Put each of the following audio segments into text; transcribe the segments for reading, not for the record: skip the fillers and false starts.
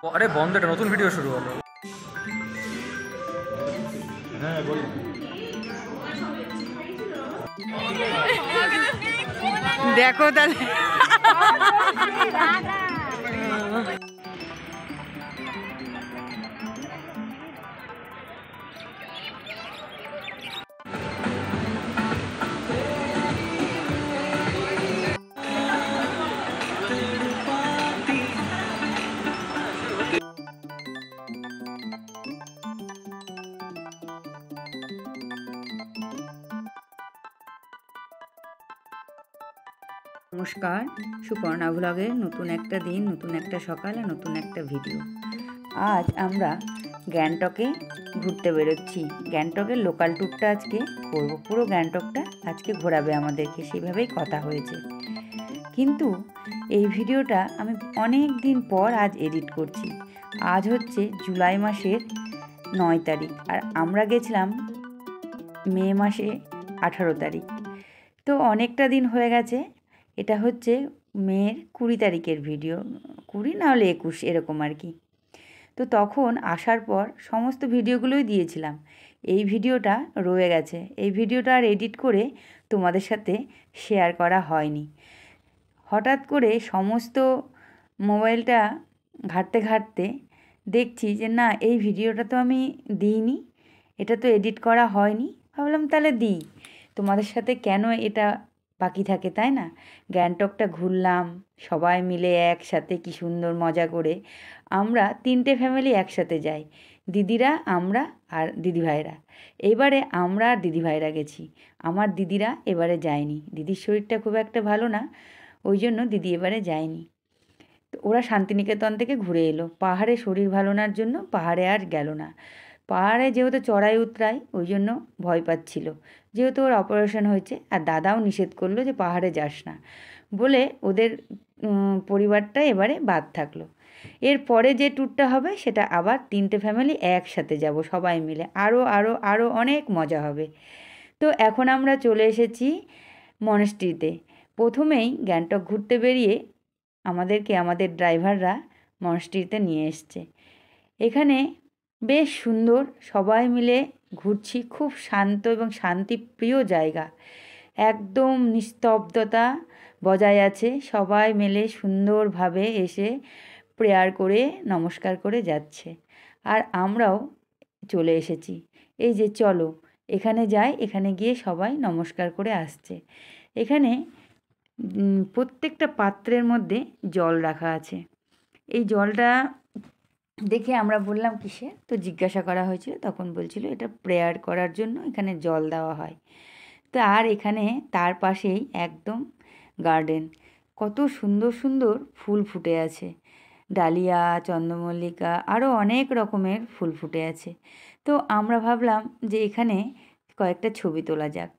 আরে বন্ধ, এটা নতুন ভিডিও শুরু হলো। হ্যাঁ বল। দেখো তাহলে নমস্কার, সুপর্ণা ব্লগের নতুন একটা দিন, নতুন একটা সকাল আর নতুন একটা ভিডিও। আজ আমরা গ্যাংটকে ঘুরতে বেরোচ্ছি। গ্যাংটকের লোকাল ট্যুরটা আজকে করব, পুরো গ্যাংটকটা আজকে ঘোরাবে আমাদেরকে, সেভাবেই কথা হয়েছে। কিন্তু এই ভিডিওটা আমি অনেক দিন পর আজ এডিট করছি। আজ হচ্ছে জুলাই মাসের 9 তারিখ আর আমরা গেছিলাম মে মাসে 18 তারিখ। তো অনেকটা দিন হয়ে গেছে। এটা হচ্ছে মের 20 তারিখের ভিডিও, 20 না হলে 21 এরকম আর কি। তো তখন আসার পর সমস্ত ভিডিওগুলোই দিয়েছিলাম। এই ভিডিওটা রয়ে গেছে, এই ভিডিওটা আর এডিট করে তোমাদের সাথে শেয়ার করা হয়নি। হঠাৎ করে সমস্ত মোবাইলটা ঘাঁটতে ঘাঁটতে দেখছি যে না, এই ভিডিওটা তো আমি দিইনি, এটা তো এডিট করা হয়নি। ভাবলাম তাহলে দিই, তোমাদের সাথে কেন এটা বাকি থাকে, তাই না? গ্যাংটকটা ঘুরলাম সবাই মিলে একসাথে, কি সুন্দর মজা করে। আমরা 3টে ফ্যামিলি একসাথে যাই, দিদিরা, আমরা আর দিদিভাইরা। এবারে আমরা আর দিদিভাইরা গেছি, আমার দিদিরা এবারে যায়নি। দিদির শরীরটা খুব একটা ভালো না, ওই জন্য দিদি এবারে যায়নি। তো ওরা শান্তিনিকেতন থেকে ঘুরে এলো, পাহাড়ে শরীর ভালো নার জন্য পাহাড়ে আর গেল না। পাহাড়ে যেহেতু চড়াই উতরাই, ওই জন্য ভয় পাচ্ছিল, যেহেতু ওর অপারেশন হয়েছে। আর দাদাও নিষেধ করলো যে পাহাড়ে যাস না বলে, ওদের পরিবারটা এবারে বাদ থাকলো। এর পরে যে ট্যুরটা হবে সেটা আবার 3টে ফ্যামিলি একসাথে যাব সবাই মিলে, আরও আরও আরও অনেক মজা হবে। তো এখন আমরা চলে এসেছি মনেস্ট্রিতে। প্রথমেই গ্যাংটক ঘুরতে বেরিয়ে আমাদেরকে আমাদের ড্রাইভাররা মনেস্ট্রিতে নিয়ে এসছে। এখানে বেশ সুন্দর, সবাই মিলে ঘুরছি, খুব শান্ত এবং শান্তিপ্রিয় জায়গা। একদম নিস্তব্ধতা বজায় আছে, সবাই মিলে সুন্দরভাবে এসে প্রেয়ার করে নমস্কার করে যাচ্ছে। আর আমরাও চলে এসেছি, এই যে চলো এখানে যাই, এখানে গিয়ে সবাই নমস্কার করে আসছে। এখানে প্রত্যেকটা পাত্রের মধ্যে জল রাখা আছে। এই জলটা দেখে আমরা বললাম কিসে, তো জিজ্ঞাসা করা হয়েছিল, তখন বলছিল এটা প্রেয়ার করার জন্য এখানে জল দেওয়া হয়। তো আর এখানে তার পাশেই একদম গার্ডেন, কত সুন্দর সুন্দর ফুল ফুটে আছে, ডালিয়া, চন্দ্রমল্লিকা, আরও অনেক রকমের ফুল ফুটে আছে। তো আমরা ভাবলাম যে এখানে কয়েকটা ছবি তোলা যাক।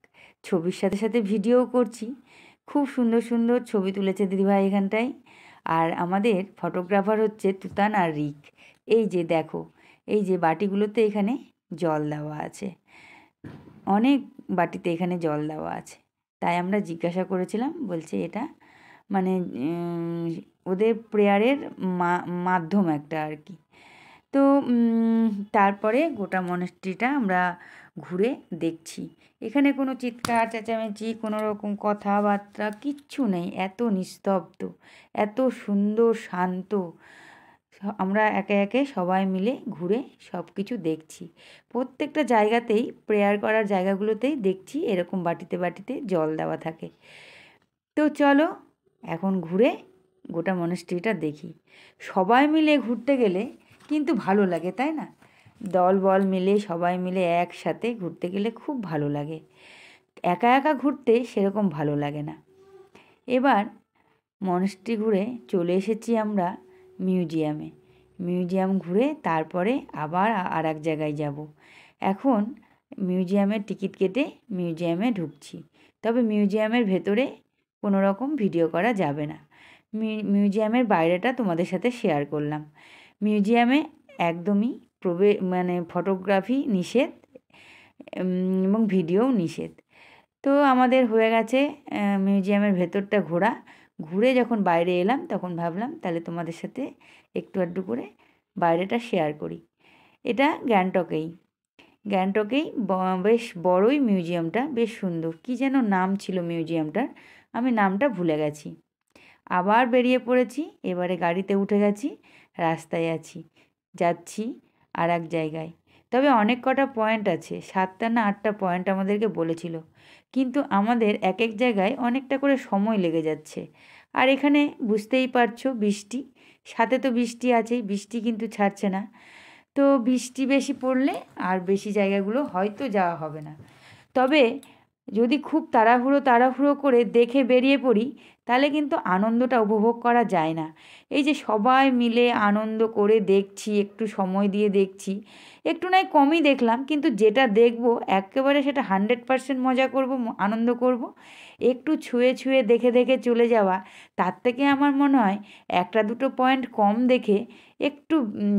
ছবির সাথে সাথে ভিডিও করছি। খুব সুন্দর সুন্দর ছবি তুলেছে দিদিভাই এখানটায়। আর আমাদের ফটোগ্রাফার হচ্ছে তুতান আর রিক। এই যে দেখো, এই যে বাটিগুলোতে এখানে জল দেওয়া আছে, অনেক বাটিতে এখানে জল দেওয়া আছে। তাই আমরা জিজ্ঞাসা করেছিলাম, বলছে এটা মানে ওদের প্রেয়ারের মাধ্যম একটা আর কি। তো তারপরে গোটা মনেস্ট্রিটা আমরা ঘুরে দেখছি। এখানে কোনো চিৎকার চেঁচামেচি, কোনো রকম কথাবার্তা কিচ্ছু নেই, এত নিস্তব্ধ, এত সুন্দর শান্ত। আমরা একে একে সবাই মিলে ঘুরে সব কিছু দেখছি। প্রত্যেকটা জায়গাতেই, প্রেয়ার করার জায়গাগুলোতেই দেখছি এরকম বাটিতে বাটিতে জল দেওয়া থাকে। তো চলো এখন ঘুরে গোটা মনেস্ট্রিটা দেখি। সবাই মিলে ঘুরতে গেলে কিন্তু ভালো লাগে, তাই না? দল বল মিলে সবাই মিলে একসাথে ঘুরতে গেলে খুব ভালো লাগে। একা একা ঘুরতে সেরকম ভালো লাগে না। এবার মনেস্ট্রি ঘুরে চলে এসেছি আমরা মিউজিয়ামে। মিউজিয়াম ঘুরে তারপরে আবার আর এক জায়গায় যাব। এখন মিউজিয়ামের টিকিট কেটে মিউজিয়ামে ঢুকছি। তবে মিউজিয়ামের ভেতরে কোনো রকম ভিডিও করা যাবে না। মিউজিয়ামের বাইরেটা তোমাদের সাথে শেয়ার করলাম। মিউজিয়ামে একদমই মানে ফটোগ্রাফি নিষেধ এবং ভিডিওও নিষেধ। তো আমাদের হয়ে গেছে মিউজিয়ামের ভেতরটা ঘোরা। ঘুরে যখন বাইরে এলাম তখন ভাবলাম তাহলে তোমাদের সাথে একটু আধটু করে বাইরেটা শেয়ার করি। এটা গ্যাংটকেই বেশ বড়ই মিউজিয়ামটা, বেশ সুন্দর। কী যেন নাম ছিল মিউজিয়ামটার, আমি নামটা ভুলে গেছি। আবার বেরিয়ে পড়েছি, এবারে গাড়িতে উঠে গেছি, রাস্তায় যাচ্ছি আর এক জায়গায়। তবে অনেক কটা পয়েন্ট আছে, 7টা না 8টা পয়েন্ট আমাদেরকে বলেছিল, কিন্তু আমাদের এক এক জায়গায় অনেকটা করে সময় লেগে যাচ্ছে। আর এখানে বুঝতেই পারছো বৃষ্টি, সাথে তো বৃষ্টি আছেই, বৃষ্টি কিন্তু ছাড়ছে না। তো বৃষ্টি বেশি পড়লে আর বেশি জায়গাগুলো হয়তো যাওয়া হবে না। তবে যদি খুব তাড়াহুড়ো করে দেখে বেরিয়ে পড়ি, তাহলে কিন্তু আনন্দটা উপভোগ করা যায় না। এই যে সবাই মিলে আনন্দ করে দেখছি, একটু সময় দিয়ে দেখছি, একটু নয় কমই দেখলাম, কিন্তু যেটা দেখবো একেবারে সেটা 100% মজা করব, আনন্দ করব। একটু ছুঁয়ে দেখে চলে যাওয়া, তার থেকে আমার মনে হয় একটা দুটো পয়েন্ট কম দেখে একটু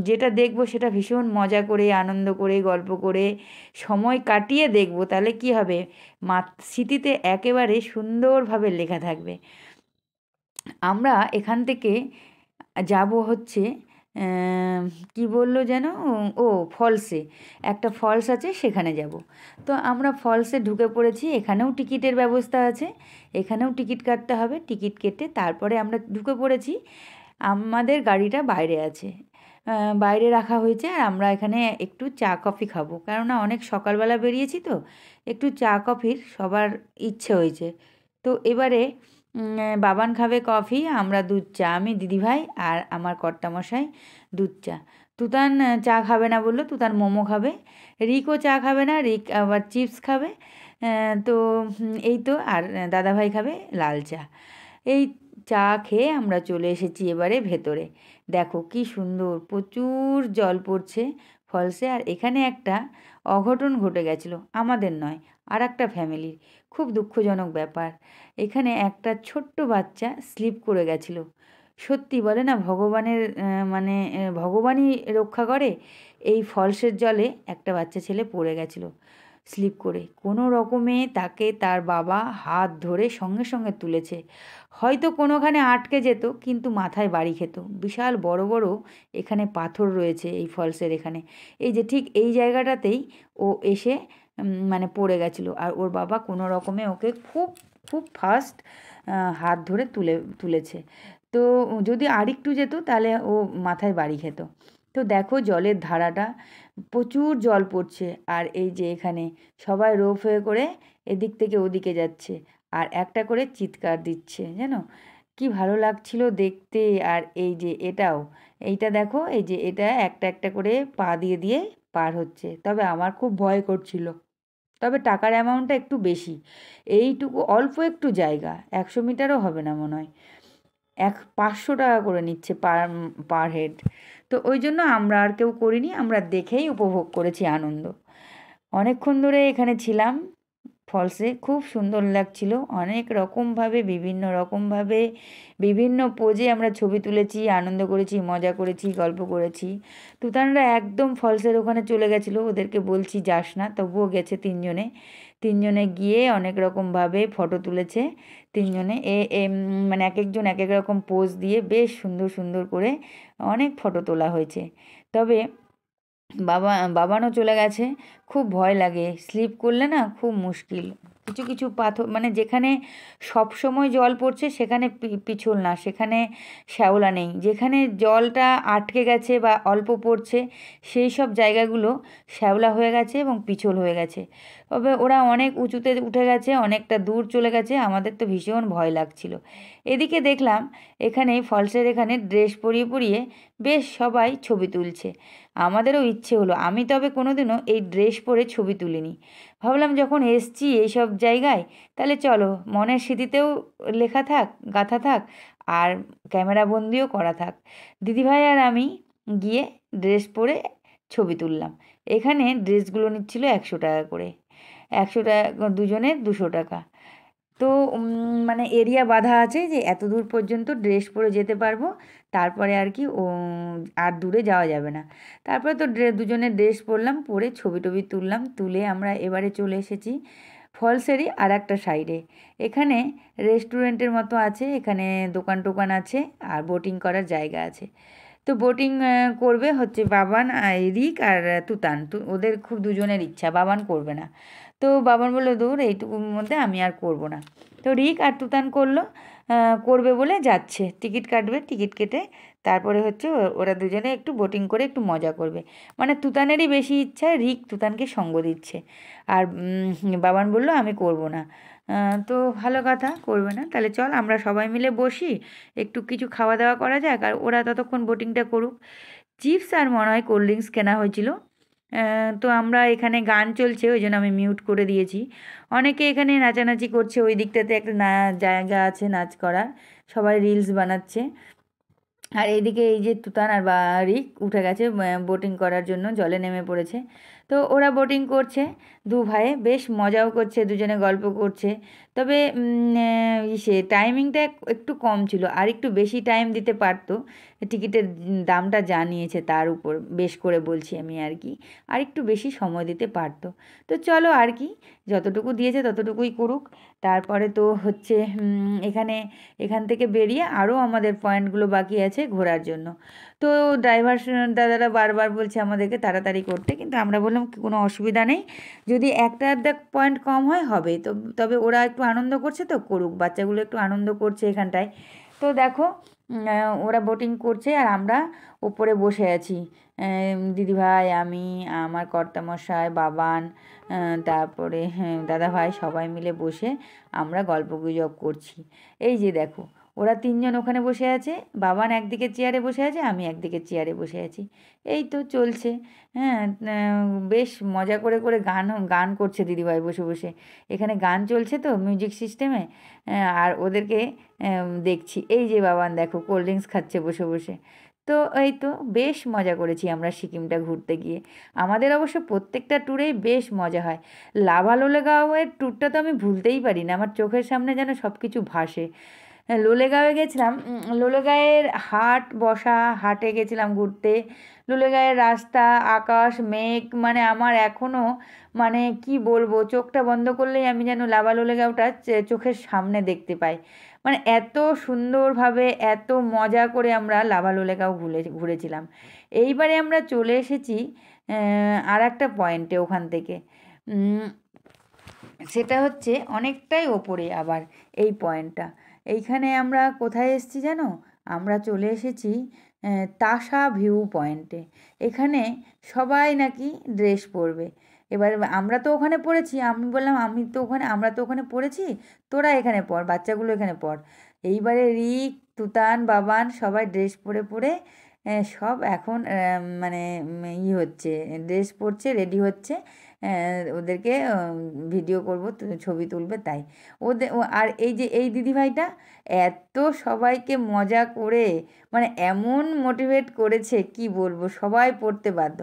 যেটা দেখবো সেটা ভীষণ মজা করে, আনন্দ করে, গল্প করে, সময় কাটিয়ে দেখবো, তাহলে কী হবে, স্মৃতিতে একেবারে সুন্দরভাবে লেখা থাকবে। আমরা এখান থেকে যাব হচ্ছে কি বললো যেন, ও ফলসে, একটা ফলস আছে সেখানে যাব। তো আমরা ফলসে ঢুকে পড়েছি, এখানেও টিকিটের ব্যবস্থা আছে, এখানেও টিকিট কাটতে হবে। টিকিট কেটে তারপরে আমরা ঢুকে পড়েছি। আমাদের গাড়িটা বাইরে আছে, বাইরে রাখা হয়েছে, আর আমরা এখানে একটু চা কফি খাবো, কেননা অনেক সকালবেলা বেরিয়েছি তো, একটু চা কফির সবার ইচ্ছে হয়েছে। তো এবারে বাবান খাবে কফি, আমরা দুধ চা, আমি দিদিভাই আর আমার কর্তামশাই দুধ চা। তুতান চা খাবে না বললো, তুতান মোমো খাবে। রিকও চা খাবে না, রিক আবার চিপস খাবে। তো এই তো, আর দাদাভাই খাবে লাল চা। এই চা খেয়ে আমরা চলে এসেছি এবারে ভেতরে। দেখো কি সুন্দর, প্রচুর জল পড়ছে ফলসে। আর এখানে একটা অঘটন ঘটে গেছিলো, আমাদের নয়, আর একটা ফ্যামিলির। খুব দুঃখজনক ব্যাপার, এখানে একটা ছোট্ট বাচ্চা স্লিপ করে গেছিলো। সত্যি বলে না, ভগবানের মানে ভগবানই রক্ষা করে। এই ফলসের জলে একটা বাচ্চা ছেলে পড়ে গেছিলো স্লিপ করে, কোনো রকমে তাকে তার বাবা হাত ধরে সঙ্গে সঙ্গে তুলেছে। হয়তো কোনোখানে আটকে যেত, কিন্তু মাথায় বাড়ি খেত। বিশাল বড় বড় এখানে পাথর রয়েছে এই ফলসের এখানে, এই যে ঠিক এই জায়গাটাতেই ও এসে মানে পড়ে গেছিলো। আর ওর বাবা কোনো রকমে ওকে খুব খুব ফাস্ট হাত ধরে তুলেছে। তো যদি আরেকটু যেত তাহলে ও মাথায় বাড়ি খেত। তো দেখো জলের ধারাটা, প্রচুর জল পড়ছে। আর এই যে এখানে সবাই রোপওয়ে করে এদিক থেকে ওদিকে যাচ্ছে, আর একটা করে চিৎকার দিচ্ছে, জানো কি ভালো লাগছিল দেখতে। আর এই যে এইটা দেখো, এই যে এটা একটা একটা করে পা দিয়ে পার হচ্ছে। তবে আমার খুব ভয় করছিল, তবে টাকার অ্যামাউন্টটা একটু বেশি। এইটুকু অল্প একটু জায়গা, 100 মিটারও হবে না মনে হয়, 500 টাকা করে নিচ্ছে পার হেড। তো ওই জন্য আমরা আর কেউ করিনি, আমরা দেখেই উপভোগ করেছি আনন্দ। অনেকক্ষণ ধরে এখানে ছিলাম ফলসে, খুব সুন্দর লাগছিল। অনেক রকমভাবে, বিভিন্ন পোজে আমরা ছবি তুলেছি, আনন্দ করেছি, মজা করেছি, গল্প করেছি। তুতানরা একদম ফলসের ওখানে চলে গেছিলো, ওদেরকে বলছি যাস না, তবুও গেছে তিনজনে গিয়ে অনেক রকমভাবে ফটো তুলেছে। তিনজনে মানে এক একজন এক এক রকম পোজ দিয়ে বেশ সুন্দর করে অনেক ফটো তোলা হয়েছে। তবে বাবানও চলে গেছে, খুব ভয় লাগে, স্লিপ করলে না খুব মুশকিল। কিছু পাথর, মানে যেখানে সব সময় জল পড়ছে সেখানে পিছল না, সেখানে শ্যাওলা নেই। যেখানে জলটা আটকে গেছে বা অল্প পড়ছে সেই সব জায়গাগুলো শ্যাওলা হয়ে গেছে এবং পিছল হয়ে গেছে। তবে ওরা অনেক উঁচুতে উঠে গেছে, অনেকটা দূর চলে গেছে, আমাদের তো ভীষণ ভয় লাগছিল। এদিকে দেখলাম এখানে ফলসের এখানে ড্রেস পরিয়ে বেশ সবাই ছবি তুলছে। আমাদেরও ইচ্ছে হলো, আমি তবে কোনোদিনও এই ড্রেস পরে ছবি তুলিনি। ভাবলাম যখন এসছি এইসব জায়গায়, তাহলে চলো মনের স্মৃতিতেও লেখা থাক, গাঁথা থাক, আর ক্যামেরা বন্দিও করা থাক। দিদিভাই আর আমি গিয়ে ড্রেস পরে ছবি তুললাম। এখানে ড্রেসগুলো নিচ্ছিল 100 টাকা করে, 100 টাকা দুজনের, 200 টাকা। তো মানে এরিয়া বাঁধা আছে যে এত দূর পর্যন্ত ড্রেস পরে যেতে পারবো, তারপরে আর কি আর দূরে যাওয়া যাবে না। তারপরে তো দুজনে ড্রেস পরলাম, পরে ছবি টবি তুললাম, তুলে আমরা এবারে চলে এসেছি ফলসেরই আর একটা সাইডে। এখানে রেস্টুরেন্টের মতো আছে, এখানে দোকান টোকান আছে আর বোটিং করার জায়গা আছে। তো তো বোটিং করবে হচ্ছে বাবান, রিক আর তুতান। তো ওদের খুব দুজনের ইচ্ছা, বাবান করবে না। তো বাবান বললো দূর এইটুকুর মধ্যে আমি আর করব না। তো রিক আর তুতান করলো, করবে বলে যাচ্ছে, টিকিট কাটবে, টিকিট কেটে তারপরে হচ্ছে ওরা দুজনে একটু বোটিং করে একটু মজা করবে। মানে তুতানেরই বেশি ইচ্ছা, রিক তুতানকে সঙ্গ দিচ্ছে। আর বাবান বলল আমি করব না। তো ভালো কথা, করবে না, তাহলে চল আমরা সবাই মিলে বসি, একটু কিছু খাওয়া দাওয়া করা যাক, আর ওরা ততক্ষণ বোটিংটা করুক। চিপস আর মনে হয় কোল্ড ড্রিঙ্কস কেনা হয়েছিল। তো আমরা এখানে গান চলছে, ওই জন্য আমি মিউট করে দিয়েছি। অনেকে এখানে নাচানাচি করছে, ওই দিকটাতে একটা জায়গা আছে নাচ করার, সবাই রিলস বানাচ্ছে। আর এইদিকে এই যে তুতান আর রিক উঠে গেছে বোটিং করার জন্য, জলে নেমে পড়েছে। তো ওরা বোটিং করছে, দু ভাইয়ে বেশ মজাও করছে, দুজনে গল্প করছে। তবে টাইমিংটা একটু কম ছিল, আর একটু বেশি টাইম দিতে পারতো। টিকিটের দামটা যা নিয়েছে তার উপর বেশ করে বলছি আমি আর কি, আর একটু বেশি সময় দিতে পারতো। তো চলো আর কি, যতটুকু দিয়েছে ততটুকুই করুক। তারপরে তো হচ্ছে এখান থেকে বেরিয়ে আরও আমাদের পয়েন্টগুলো বাকি আছে ঘোরার জন্য। তো ড্রাইভার দাদারা বারবার বলছে আমাদেরকে তাড়াতাড়ি করতে, কিন্তু আমরা বললাম কোনো অসুবিধা নেই, যদি একটা আধটা পয়েন্ট কম হয় হবে। তো তবে ওরা একটু আনন্দ করছে, তো করুক, বাচ্চাগুলো একটু আনন্দ করছে এখানটায়। তো দেখো ওরা বোটিং করছে আর আমরা ওপরে বসে আছি, দিদিভাই, আমি, আমার কর্তামশাই, বাবান, তারপরে দাদাভাই, সবাই মিলে বসে আমরা গল্পগুজব করছি। এই যে দেখো ওরা তিনজন ওখানে বসে আছে, বাবান একদিকে চেয়ারে বসে আছে, আমি একদিকে চেয়ারে বসে আছি। এই তো চলছে। হ্যাঁ, বেশ মজা করে করে গান গান করছে দিদিভাই বসে বসে। এখানে গান চলছে তো মিউজিক সিস্টেমে, আর ওদেরকে দেখছি। এই যে বাবান দেখো কোল্ড ড্রিঙ্কস খাচ্ছে বসে বসে। তো এই তো বেশ মজা করেছি আমরা সিকিমটা ঘুরতে গিয়ে। আমাদের অবশ্য প্রত্যেকটা ট্যুরেই বেশ মজা হয়। লাভা লোলেগাঁওয়ের ট্যুরটা তো আমি ভুলতেই পারি না, আমার চোখের সামনে যেন সব কিছু ভাসে। লোলেগাঁওয়ে গেছিলাম, লোলেগাঁয়ের হাট বসা, হাটে গেছিলাম ঘুরতে। লোলেগাঁয়ের রাস্তা, আকাশ, মেঘ, মানে আমার এখনও মানে কি বলবো, চোখটা বন্ধ করলেই আমি যেন লাভা লোলেগাঁওটা চোখের সামনে দেখতে পাই। মানে এত সুন্দরভাবে এত মজা করে আমরা লাভা লোলেগাঁও ঘুরেছিলাম। এইবারে আমরা চলে এসেছি আর একটা পয়েন্টে ওখান থেকে, সেটা হচ্ছে অনেকটাই ওপরে আবার এই পয়েন্টটা। এইখানে আমরা কোথায় এসেছি জানো? আমরা চলে এসেছি তাসা ভিউ পয়েন্টে। এখানে সবাই নাকি ড্রেস পরবে। এবার আমরা তো ওখানে পড়েছি, আমি বললাম আমরা তো ওখানে পড়েছি, তোরা এখানে পর, বাচ্চাগুলো এখানে পর। এইবারে রিক, তুতান, বাবান সবাই ড্রেস পরে পরে সব এখন মানে হচ্ছে, ড্রেস পরছে, রেডি হচ্ছে, ওদেরকে ভিডিও করব, ছবি তুলবে তাই। আর এই যে এই দিদিভাইটা এত সবাইকে মজা করে মানে এমন মোটিভেট করেছে কি বলবো, সবাই পড়তে বাধ্য।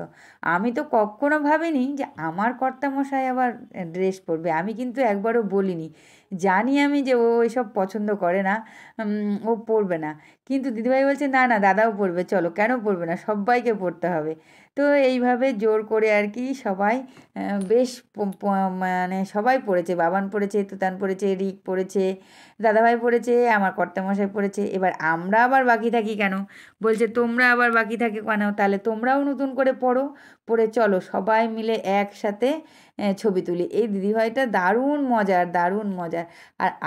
আমি তো কখনো ভাবিনি যে আমার কর্তামশাই আবার ড্রেস পরবে, আমি কিন্তু একবারও বলিনি, জানি আমি যে ও এসব পছন্দ করে না, ও পরবে না। কিন্তু দিদিভাই বলছে না না দাদাও পরবে, চলো, কেন পরবে না, সবাইকে পরতে হবে। তো এইভাবে জোর করে আর কি সবাই বেশ মানে সবাই পড়েছে, বাবান পড়েছে, তুতান পড়েছে, রিক পড়েছে, দাদাভাই পড়েছে, আমার কর্তামশাই পড়েছে। এবার আমরা আবার বাকি থাকি কেন, বলছে তোমরা আবার বাকি থাকে কেন, তাহলে তোমরাও নতুন করে পড়ো, পড়ে চলো সবাই মিলে একসাথে ছবি তুলি। এই দিদিভাইটা দারুণ মজার, দারুণ মজার।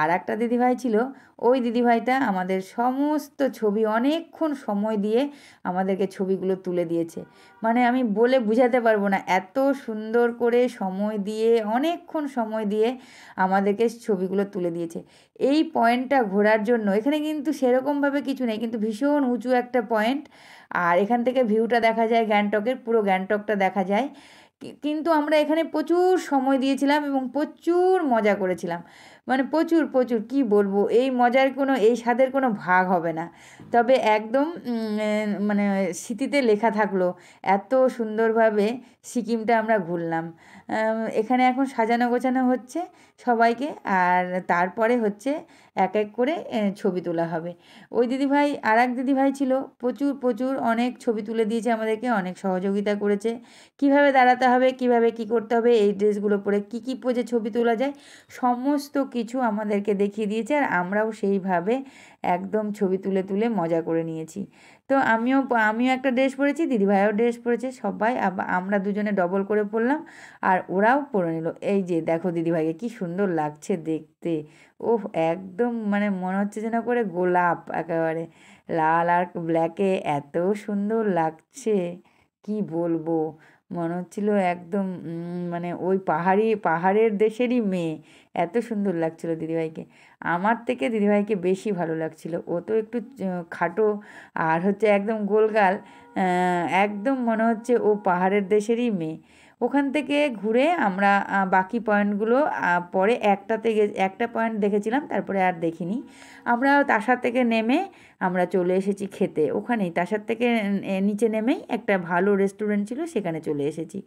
আর একটা দিদিভাই ছিল, ওই দিদিভাইটা আমাদের সমস্ত ছবি অনেকক্ষণ সময় দিয়ে আমাদেরকে ছবিগুলো তুলে দিয়েছে। মানে আমি বলে বোঝাতে পারবো না, এত সুন্দর করে সময় দিয়ে, অনেকক্ষণ সময় দিয়ে আমাদেরকে ছবিগুলো তুলে দিয়েছে। এই পয়েন্টটা ঘোরার জন্য এখানে কিন্তু সেরকমভাবে কিছু নেই, কিন্তু ভীষণ উঁচু একটা পয়েন্ট, আর এখান থেকে ভিউটা দেখা যায় গ্যাংটকের, পুরো গ্যাংটকটা দেখা যায়। কিন্তু আমরা এখানে প্রচুর সময় দিয়েছিলাম এবং প্রচুর মজা করেছিলাম, মানে প্রচুর প্রচুর কী বলবো, এই মজার কোনো, এই স্বাদের কোনো ভাগ হবে না। তবে একদম মানে স্মৃতিতে লেখা থাকলো, এত সুন্দরভাবে সিকিমটা আমরা ঘুরলাম। এখানে এখন সাজানো গোছানো হচ্ছে সবাইকে, আর তারপরে হচ্ছে এক এক করে ছবি তোলা হবে। ওই দিদিভাই আর এক দিদিভাই ছিল, প্রচুর প্রচুর অনেক ছবি তুলে দিয়েছে আমাদেরকে, অনেক সহযোগিতা করেছে, কিভাবে দাঁড়াতে হবে, কিভাবে কি করতে হবে, এই ড্রেসগুলো পরে কী কী পোজে ছবি তোলা যায়, সমস্ত কিছু আমাদেরকে দেখিয়ে দিয়েছে, আর আমরাও সেইভাবে একদম ছবি তুলে তুলে মজা করে নিয়েছি। তো আমিও একটা ড্রেস পরেছি, দিদিভাইও ড্রেস পরেছে, সবাই আমরা দুজনে ডবল করে পরলাম, আর ওরাও পরে নিল। এই যে দেখো দিদিভাইকে কি সুন্দর লাগছে দেখতে। ওহ, একদম মানে মনে হচ্ছে যেন করে গোলাপ, একেবারে লাল আর ব্ল্যাকে এত সুন্দর লাগছে কি বলবো। মনে হচ্ছিল একদম মানে ওই পাহাড়ের দেশেরই মেয়ে, এত সুন্দর লাগছিল দিদিভাইকে। আমার থেকে দিদিভাইকে বেশি ভালো লাগছিল। ও তো একটু খাটো, আর হচ্ছে একদম গোলগাল, একদম মনে হচ্ছে ও পাহাড়ের দেশেরই মেয়ে। ওখান থেকে ঘুরে আমরা বাকি পয়েন্টগুলো পরে একটা পয়েন্ট দেখেছিলাম, তারপরে আর দেখিনি। আমরা তাসার থেকে নেমে আমরা চলে এসেছি খেতে, ওখানেই তাসার থেকে নিচে নেমেই একটা ভালো রেস্টুরেন্ট ছিল, সেখানে চলে এসেছি।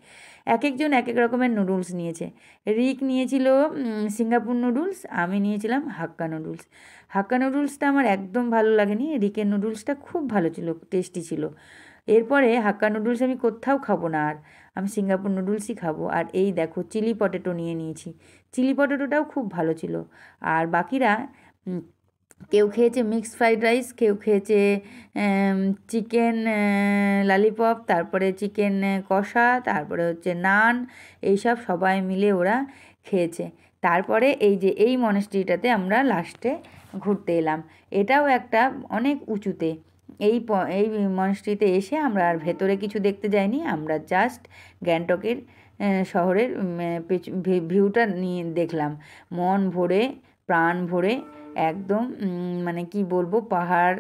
এক একজন এক এক রকমের নুডলস নিয়েছে। রিক নিয়েছিল সিঙ্গাপুর নুডলস, আমি নিয়েছিলাম হাক্কা নুডলস। হাক্কা নুডলসটা আমার একদম ভালো লাগেনি, রিকের নুডলসটা খুব ভালো ছিল, টেস্টি ছিল। এরপরে হাক্কা নুডলস আমি কোথাও খাবো না, আর আমি সিঙ্গাপুর নুডলসই খাবো। আর এই দেখো চিলি পটেটো নিয়ে নিয়েছি, চিলি পটেটোটাও খুব ভালো ছিল। আর বাকিরা কেউ খেয়েছে মিক্সড ফ্রাইড রাইস, কেউ খেয়েছে চিকেন ললিপপ, তারপরে চিকেন কষা, তারপরে হচ্ছে নান, এইসব সবাই মিলে ওরা খেয়েছে। তারপরে এই যে এই মনেস্ট্রিটাতে আমরা লাস্টে ঘুরতে এলাম। এটাও একটা অনেক উঁচুতে। এই মনেস্ট্রিতে এসে আমরা আর ভেতরে কিছু দেখতে যাইনি, আমরা জাস্ট গ্যাংটকের শহরের ভিউটা নিয়ে দেখলাম মন ভরে, প্রাণ ভরে। একদম মানে কি বলবো, পাহাড়,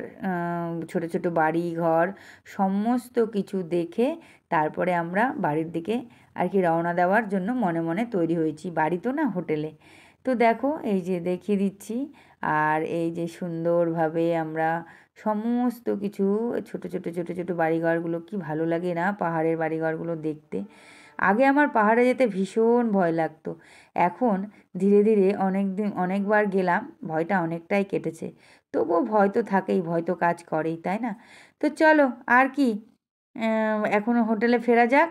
ছোট ছোট বাড়ি ঘর সমস্ত কিছু দেখে তারপরে আমরা বাড়ির দিকে আর কি রওনা দেওয়ার জন্য মনে মনে তৈরি হয়েছি। বাড়ি তো না, হোটেলে। তো দেখো এই যে দেখিয়ে দিচ্ছি, আর এই যে সুন্দরভাবে আমরা সমস্ত কিছু ছোট ছোট ছোট ছোট বাড়িঘরগুলো কি ভালো লাগে না পাহাড়ের বাড়িঘরগুলো দেখতে। আগে আমার পাহাড়ে যেতে ভীষণ ভয় লাগতো, এখন ধীরে ধীরে অনেকবার গেলাম, ভয়টা অনেকটাই কেটেছে। তবুও ভয় তো থাকেই, ভয় তো কাজ করেই, তাই না? তো চলো আর কি, এখন হোটেলে ফেরা যাক।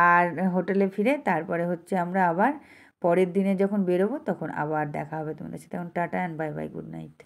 আর হোটেলে ফিরে তারপরে হচ্ছে আমরা আবার পরের দিনে যখন বেরোবো তখন আবার দেখা হবে তোমাদের সাথে। এখন tata and bye bye, good night.